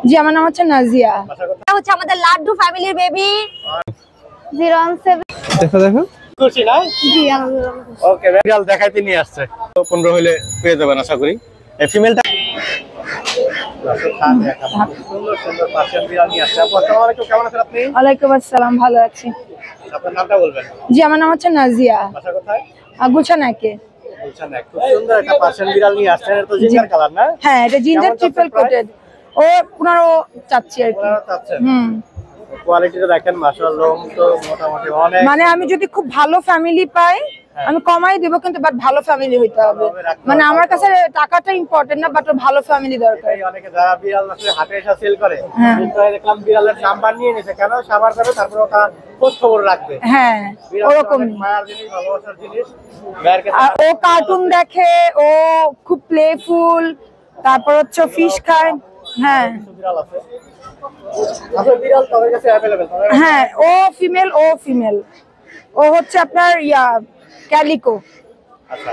জি, আমার নাম হচ্ছে নাজিয়া। এটা হচ্ছে আমাদের লাড্ডু ফ্যামিলির বেবি 017। দেখো দেখো খুশি না? জি, ওকে, বিড়াল দেখাইতে নিয়ে আসছে। 15 হইলে পেয়ে যাবেন আশা করি। এই ফিমেলটা সুন্দর সুন্দর পার্সিয়ান বিড়াল নিয়ে আসছে। আসসালামু আলাইকুম, কেমন আছেন আপনি? ওয়ালাইকুম আসসালাম, ভালো আছি। আপনার নামটা বলবেন? জি, আমার নাম হচ্ছে নাজিয়া। বাসা কোথায়? গুলশানাকে। গুলশানে। খুব সুন্দর একটা পার্সিয়ান বিড়াল নিয়ে আসছেন। এটা তো জিঞ্জার কালার না? হ্যাঁ, এটা জিঞ্জার ট্রিপল কোটেড। ও 15 চাচ্ছি আর কি। 15 চাচ্ছেন? হুম। কোয়ালিটিটা দেখেন, মাশাআল্লাহ, লোম তো মোটামুটি অনেক। মানে আমি যদি খুব ভালো ফ্যামিলি পাই আমি কমাই দেব, কিন্তু বাট ভালো ফ্যামিলি হইতে হবে। মানে আমার কাছে টাকাটা ইম্পর্টেন্ট না, বাট ভালো ফ্যামিলি দরকার। এই অনেকে যারা বিড়াল আসলে হাটে এসে সেল করে, কিন্তু দেখলাম বিড়ালের নাম্বার নিয়ে নিছে, কেন সাবার করে তারপর ওটা খোঁজ খবর রাখবে। হ্যাঁ, ওরকম মায়ের জিনিস, ভালোবাসার জিনিস। আর ও কার্টুন দেখে, ও খুব প্লেফুল, তারপর হচ্ছে ফিশ খায়। হ্যাঁ বিড়াল আছে। আচ্ছা, বিড়াল তোমার কাছে अवेलेबल? হ্যাঁ, ও ফিমেল। ও হচ্ছে আপনার ক্যালিকো। আচ্ছা,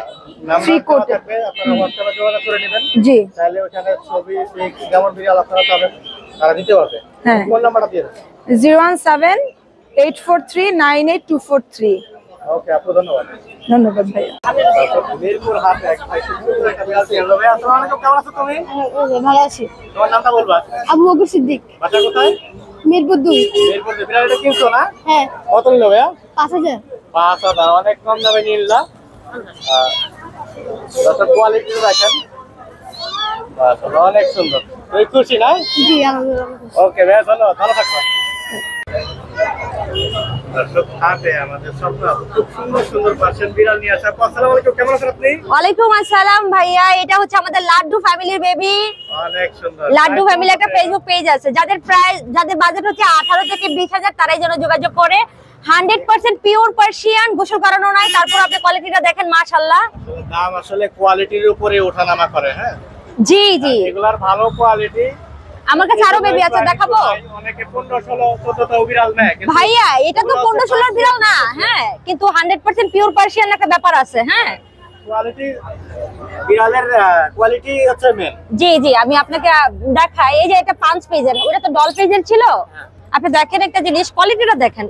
নাম্বার থাকবে, আপনারা WhatsApp এ যোগাযোগ করে নেবেন। জি, তাহলে ওখানে ছবি যেমন বিড়াল আপনারা পাবেন তারা দিতে পারবে। হ্যাঁ, ফোন নাম্বারটা দিয়ে দেন। 017-843-98243। ওকে আপু, ধন্যবাদ। ধন্যবাদ ভাইয়া। মিরপুর হাটে এক ভাই সুন্দর একটা বিড়াল ছিল। ভাই আসসালামু আলাইকুম, কেমন আছো তুমি? ভালো আছি। তোমার নামটা বলবা? আবু বকর সিদ্দিক, বাসা কোথায়? মিরপুর 2। মিরপুর। বিড়ালটা কিনছো না? হ্যাঁ, কত নিলো ভাইয়া? 5000। 5000, অনেক কম দামে নিলা। দর্শক কোয়ালিটি দেখেন, মাশাআল্লাহ, অনেক সুন্দর। তুই খুশি না? জি, আলহামদুলিল্লাহ। ওকে ভাইয়া, ধন্যবাদ, ভালো থাকো। দর্শক হাটে আমাদের স্বপ্ন খুব সুন্দর সুন্দর পার্সিয়ান বিড়াল নিয়ে আসা। আসসালামু আলাইকুম, কেমন আছেন আপনি? ওয়ালাইকুম আসসালাম ভাইয়া। এটা হচ্ছে আমাদের লাড্ডু ফ্যামিলির বেবি। অনেক সুন্দর। লাড্ডু ফ্যামিলি একটা ফেসবুক পেজ আছে, যাদের বাজেট হচ্ছে 18 থেকে 20,000 তারাই যেন যোগাযোগ করে। 100% পিওর পার্সিয়ান, গোসল করানো নাই। তারপর আপনি কোয়ালিটিটা দেখেন, মাশাআল্লাহ। দাম আসলে কোয়ালিটির উপরে ওঠানামা করে। হ্যাঁ জি জি, এগুলার ভালো কোয়ালিটি। আমার কাছে আরো বেবি আছে, দেখাবো? অনেকে 15, 16, 14 বিড়াল নেয়, কিন্তু ভাইয়া এটা তো 15-16 বিড়াল না। হ্যাঁ, কিন্তু 100% পিওর পার্সিয়ান একটা ব্যাপার আছে। হ্যাঁ, কোয়ালিটি, বিড়ালের কোয়ালিটি হচ্ছে মেন। জি জি, আমি আপনাকে দেখাই। এই যে এটা 5 পেজের, ওটা তো ডল পেজের ছিল। আপনি দেখেন একটা জিনিস, কোয়ালিটিটা দেখেন।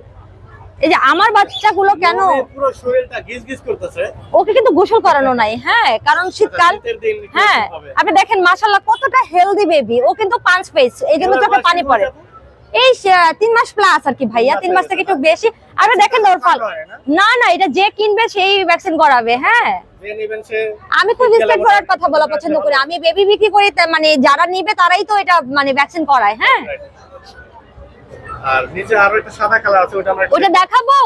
এই যে আমার বাচ্চাগুলো কেন পুরো শরীরটা গিজগিজ করতেছে। ওকে কিন্তু গোসল করানো নাই। হ্যাঁ, কারণ শীতকাল। হ্যাঁ, আপনি দেখেন মাশাআল্লাহ কতটা হেলদি বেবি। ও কিন্তু 5 পেজ, এই জন্য চোখে পানি পড়ে। এই 3 মাস প্লাস আর কি ভাইয়া, 3 মাস থেকে একটু বেশি। আপনি দেখেন ওর ফল। না না, এটা যে কিনবে সেই ভ্যাকসিন করাবে। হ্যাঁ, আমি তো রিসপেক্ট করার কথা বলা পছন্দ করি। আমি বেবি বিক্রি করি, মানে যারা নিবে তারাই তো এটা মানে ভ্যাকসিন করায়। হ্যাঁ, আর নিচে আরো একটা সাদা কালার আছে, ওটা দেখাবো।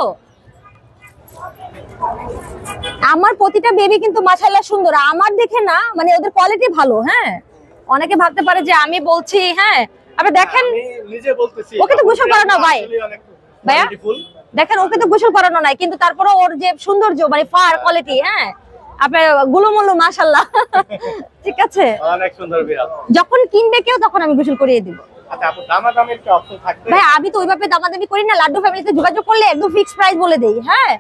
আমার প্রতিটা বেবি কিন্তু মাশাআল্লাহ সুন্দর। আমার দেখে না, মানে ওদের কোয়ালিটি ভালো। হ্যাঁ, অনেকে ভাবতে পারে যে আমি বলছি। হ্যাঁ, আপনি দেখেন, আমি নিজে বলতেছি ওকে তো গোসল করানো ভাই। ভাইয়া দেখেন, ওকে তো গোসল করানো নাই, কিন্তু তারপরে ওর যে সৌন্দর্য, মানে ফার কোয়ালিটি। হ্যাঁ, আপনার গুলুমুলু মাশাআল্লাহ। ঠিক আছে, অনেক সুন্দর বিড়াল। যখন কিনবে কেউ তখন আমি গোসল করিয়ে দিব। আচ্ছা আপু, দামাদামির কি অপশন থাকবে? ভাই আমি তো ওইভাবে দামাদামি করি না। লাড্ডু ফ্যামিলিতে যোগাযোগ করলে একদম ফিক্স প্রাইস বলে দেই। হ্যাঁ,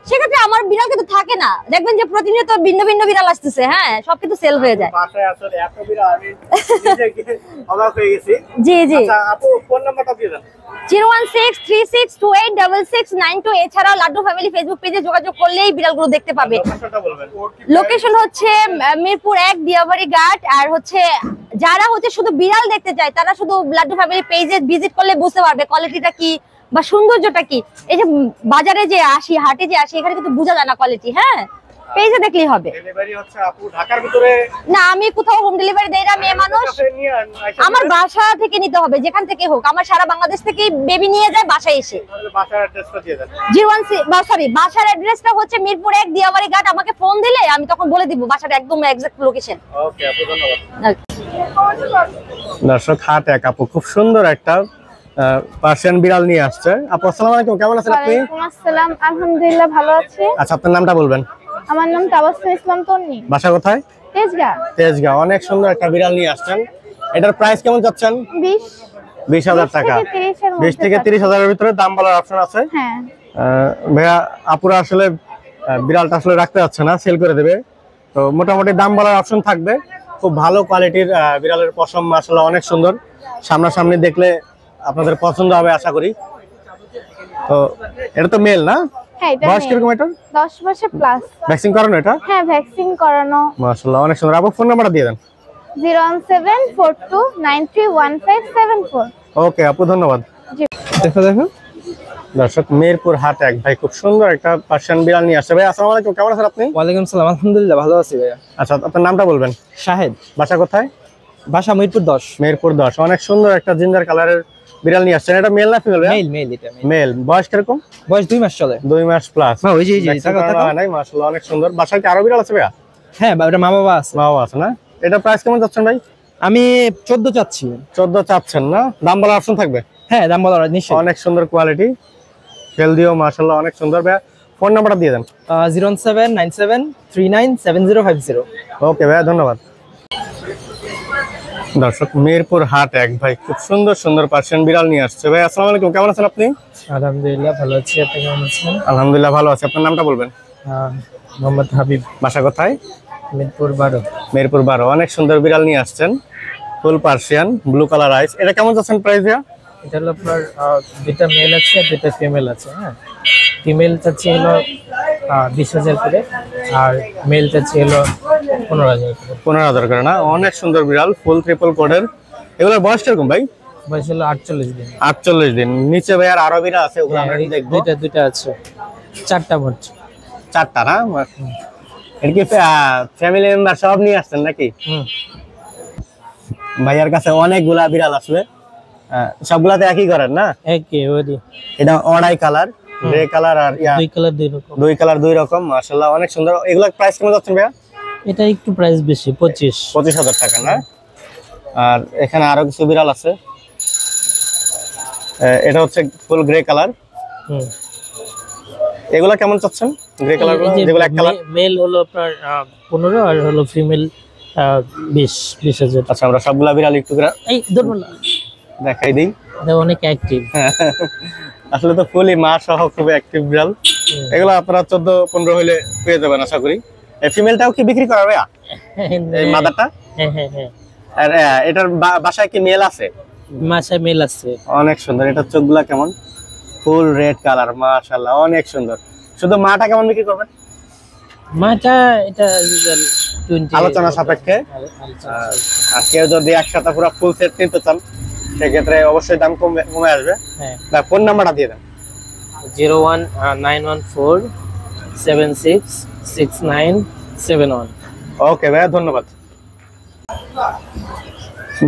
সেক্ষেত্রে আমার বিড়াল কিন্তু থাকে না। দেখবেন যে প্রতিনিয়ত ভিন্ন ভিন্ন বিড়াল আসতেছে। হ্যাঁ, সব কিন্তু সেল হয়ে যায়। বাসায় আসলে এত বিড়াল, আমি নিজে অবাক হয়ে গেছি। জি জি। আচ্ছা আপু, ফোন নাম্বারটা দিয়ে দেন। 01636286692। এছাড়াও লাড্ডু ফ্যামিলি ফেসবুক পেজে যোগাযোগ করলেই বিড়ালগুলো দেখতে পাবে। লোকেশনটা বলবেন। লোকেশন হচ্ছে মিরপুর 1 দিয়াবাড়ি ঘাট। আর হচ্ছে যারা হচ্ছে শুধু বিড়াল দেখতে চায় তারা শুধু লাড্ডু ফ্যামিলি পেজে ভিজিট করলে বুঝতে পারবে কোয়ালিটিটা কি বা সৌন্দর্যটা কি। এই যে বাজারে যে আসি, হাটে যে আসি, এখানে কিন্তু বোঝা যায় না কোয়ালিটি। হ্যাঁ, পেজে দেখলেই হবে। ডেলিভারি হচ্ছে আপু ঢাকার ভিতরে? না, আমি কোথাও হোম ডেলিভারি দেই না। মেয়ে মানুষ, আমার বাসা থেকে নিতে হবে, যেখান থেকে হোক। আমার সারা বাংলাদেশ থেকে বেবি নিয়ে যায় বাসায় এসে। বাসার অ্যাড্রেসটা দিয়ে দেন। বাসার অ্যাড্রেসটা হচ্ছে মিরপুর 1 দিয়াবাড়ি ঘাট। আমাকে ফোন দিলে আমি তখন বলে দিব বাসার একদম এক্সাক্ট লোকেশন। ওকে আপু, ধন্যবাদ। দর্শক হাট এক আপু খুব সুন্দর একটা পার্সিয়ান বিড়াল নিয়ে আসছে। আপু আসসালামু আলাইকুম, কেমন আছেন আপনি? ওয়ালাইকুম আসসালাম, আলহামদুলিল্লাহ, ভালো আছি। আচ্ছা আপনার নামটা বলবেন? আমার নাম তাবাসসুম ইসলাম তন্নি। বাসা কোথায়? তেজগাঁ। তেজগাঁ। অনেক সুন্দর একটা বিড়াল নিয়ে আসছেন। এটার প্রাইস কেমন যাচ্ছেন? 20,000 টাকা। 20 থেকে 30,000 এর ভিতরে দাম বলার অপশন আছে। হ্যাঁ ভাইয়া, আপুরা আসলে বিড়ালটা আসলে রাখতে যাচ্ছে না, সেল করে দেবে। তো মোটামুটি দাম বলার অপশন থাকবে। খুব ভালো কোয়ালিটির বিড়ালের পশম মাশাআল্লাহ অনেক সুন্দর। সামনাসামনি দেখলে আপনাদের পছন্দ হবে আশা করি। তো এটা তো মেল না? হ্যাঁ, এটা বয়স কিরকম এটা? 10 বছর প্লাস। ভ্যাকসিন করানো এটা? হ্যাঁ, ভ্যাকসিন করানো। মাশাআল্লাহ অনেক সুন্দর। আপু ফোন নাম্বারটা দিয়ে দেন। 01742931574। ওকে আপু, ধন্যবাদ। জি। দেখো দর্শক, মিরপুর হাট এক ভাই খুব সুন্দর একটা পার্সিয়ান বিড়াল নিয়ে আসছে। ভাই আসসালামু আলাইকুম, কেমন আছেন আপনি? ওয়ালাইকুম সালাম, আলহামদুলিল্লাহ ভালো আছি ভাইয়া। আচ্ছা, আপনার নামটা বলবেন। শাহেদ, বাসা কোথায়? বাসা মিরপুর 10। মিরপুর 10। অনেক সুন্দর একটা জিঞ্জার কালারের বিড়াল নিয়ে আসছেন। এটা মেল না ফিমেল? মেল এটা মেল। বয়স কিরকম? বয়স 2 মাস চলে। 2 মাস প্লাস। না ওই যে নাই, মাশাআল্লাহ অনেক সুন্দর। বাসায় কি আরো বিড়াল আছে ভাইয়া? হ্যাঁ, ওটা মা বাবা আছে। মা বাবা আছে না? এটা প্রাইস কেমন যাচ্ছেন ভাই? আমি 14 চাচ্ছি। 14 চাচ্ছেন না? দাম বলার অপশন থাকবে? হ্যাঁ, দাম বলা নিশ্চয়ই। অনেক সুন্দর কোয়ালিটি, হেলদিও মাশাআল্লাহ অনেক সুন্দর। ভাইয়া ফোন নাম্বারটা দিয়ে দেন। 01797397050। ওকে ভাইয়া, ধন্যবাদ। দর্শক, মিরপুর হাট এক ভাই খুব সুন্দর সুন্দর পার্সিয়ান বিড়াল নিয়ে আসছে। ভাই আসসালামু আলাইকুম, কেমন আছেন আপনি? আলহামদুলিল্লাহ ভালো আছি, আপনি কেমন আছেন? আলহামদুলিল্লাহ ভালো আছি। আপনার নামটা বলবেন। মোহাম্মদ হাবিব, বাসা কোথায়? মিরপুর 12। মিরপুর 12। অনেক সুন্দর বিড়াল নিয়ে আসছেন, ফুল পার্সিয়ান, ব্লু কালার আইস। এটা কেমন যাচ্ছেন প্রাইস ভাইয়া? এটা হলো আপনার দুইটা মেল আছে আর দুইটা ফিমেল আছে। হ্যাঁ, ফিমেল চাচ্ছি হলো 20,000 করে, আর মেল চাচ্ছি হলো 15,000 করে। 15,000 করে না? অনেক সুন্দর বিড়াল, ফুল ট্রিপল কোডের। এগুলোর বয়স কিরকম ভাই? বয়স হলো 48 দিন। 48 দিন। নিচে ভাই আর আরো বিড়াল আছে, ওগুলো আমরা দেখবো। দুইটা আছে, 4টা মোট। 4টা না? এটা কি ফ্যামিলি মেম্বার সব নিয়ে আসছেন নাকি? ভাইয়ার কাছে অনেকগুলা বিড়াল আসলে, সবগুলাতে একই করেন না? একই ওই এটা অড়াই কালার, গ্রে কালার আর দুই কালার দুই রকম। দুই কালার দুই রকম, মাশাআল্লাহ অনেক সুন্দর। এগুলোর প্রাইস কেমন যাচ্ছে ভাইয়া? এটা একটু প্রাইস বেশি, 25,000 টাকা না? আর এখানে আরো কিছু বিড়াল আছে। এটা হচ্ছে ফুল গ্রে কালার। এগুলা কেমন চাচ্ছেন গ্রে কালার গুলো, যেগুলো এক কালার? মেল হলো আপনার 15 আর হলো ফিমেল 20,000। আচ্ছা, আমরা সবগুলা বিড়াল একটু করে এই ধরুন না, দেখাই দিই। এটা অনেক অ্যাক্টিভ। আসলে তো ফুলই মা সহ খুব অ্যাক্টিভ বিড়াল। এগুলো আপনারা 14-15 হইলে পেয়ে যাবেন আশা করি। এই ফিমেলটাও কি বিক্রি করা ভাইয়া? এই মাদারটা? হ্যাঁ হ্যাঁ হ্যাঁ। আর এটার বাসায় কি মেল আছে? মাসায় মেল আছে। অনেক সুন্দর। এটা চোখগুলা কেমন? ফুল রেড কালার, মাশাআল্লাহ অনেক সুন্দর। শুধু মাটা কেমন বিক্রি করবেন? মাটা এটা 20 আলোচনা সাপেক্ষে। আর কেউ যদি একসাথে পুরো ফুল সেট নিতে চান সেক্ষেত্রে অবশ্যই দাম কমে আসবে। হ্যাঁ, ফোন নাম্বারটা দিয়ে দেন। 01914766971। ওকে ভাইয়া, ধন্যবাদ।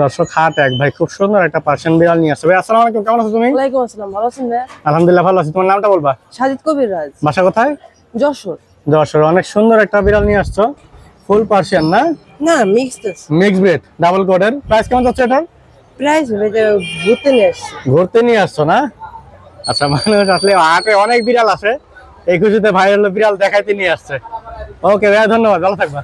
দর্শক, হাট এক ভাই খুব সুন্দর একটা পার্সিয়ান বিড়াল নিয়ে আসছে। ভাই আসসালামু আলাইকুম, কেমন আছো তুমি? ওয়ালাইকুম আসসালাম, ভালো আছেন ভাই? আলহামদুলিল্লাহ ভালো আছি। তোমার নামটা বলবা। সাজিদ কবির রাজ, বাসা কোথায়? যশোর। যশোর। অনেক সুন্দর একটা বিড়াল নিয়ে আসছো, ফুল পার্সিয়ান না? না, মিক্সড আছে। মিক্স ব্রিড, ডাবল কোডের। প্রাইস কেমন যাচ্ছে এটার? প্রাইস ঘুরতে নিয়ে আসছি। ঘুরতে নিয়ে আসছো না? আচ্ছা, মানুষ আসলে হাটে অনেক বিড়াল আছে, এই খুশিতে ভাই হলো বিড়াল দেখাইতে নিয়ে আসছে। ওকে ভাইয়া, ধন্যবাদ, ভালো থাকবা।